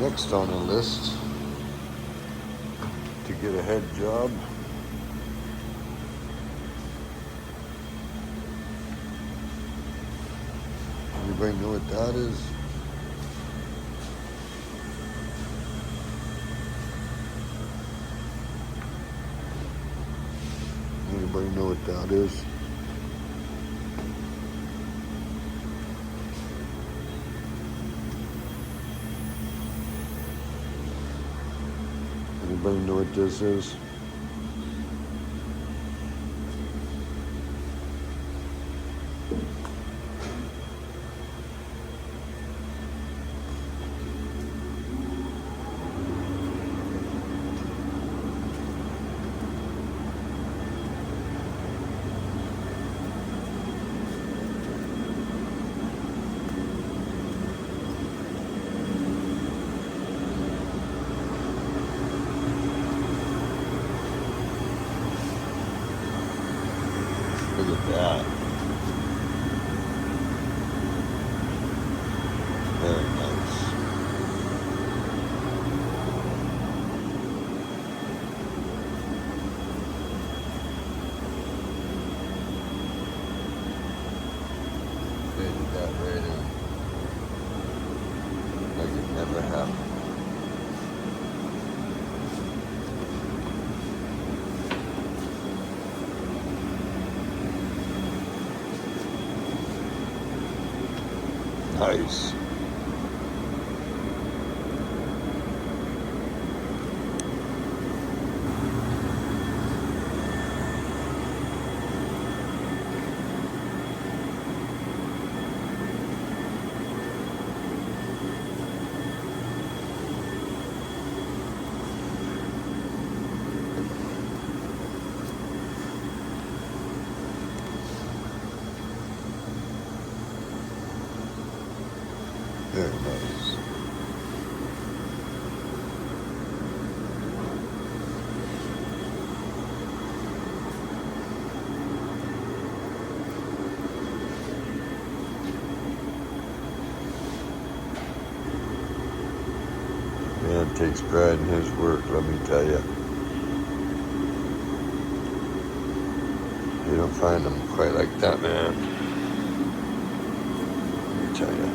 Next on the list to get a head job. Anybody know what that is? Anybody know what that is? Anybody know what this is? Look at that. Very nice. Painted that right in. Like it never happened. Nice. Very nice. Man takes pride in his work, let me tell you. You don't find them quite like that, man. Let me tell you.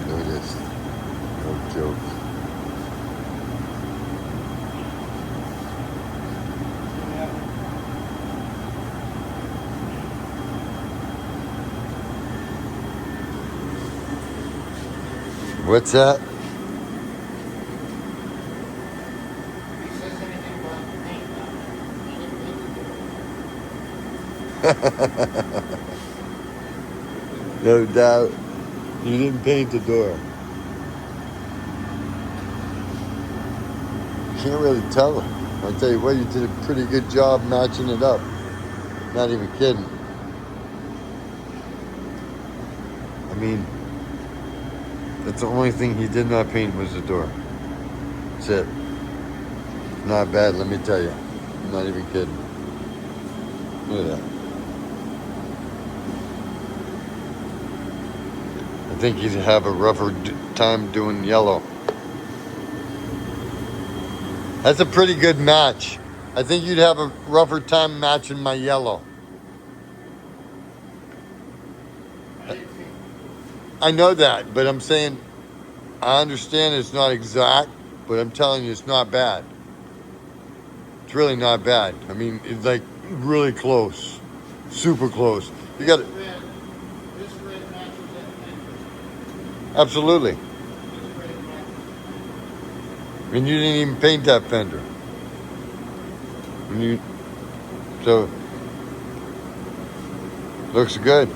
Look at this. No joke. What's that? No doubt. You didn't paint the door. Can't really tell. I'll tell you what, you did a pretty good job matching it up. Not even kidding. I mean, that's the only thing he did not paint was the door. That's it. Not bad, let me tell you. I'm not even kidding. Look at that. I think you'd have a rougher time doing yellow. That's a pretty good match. I think you'd have a rougher time matching my yellow. I know that, but I'm saying, I understand it's not exact, but I'm telling you it's not bad. It's really not bad. I mean, it's like really close. Super close. You got it. This red matches that fender. Absolutely. This red matches. And you didn't even paint that fender. So looks good.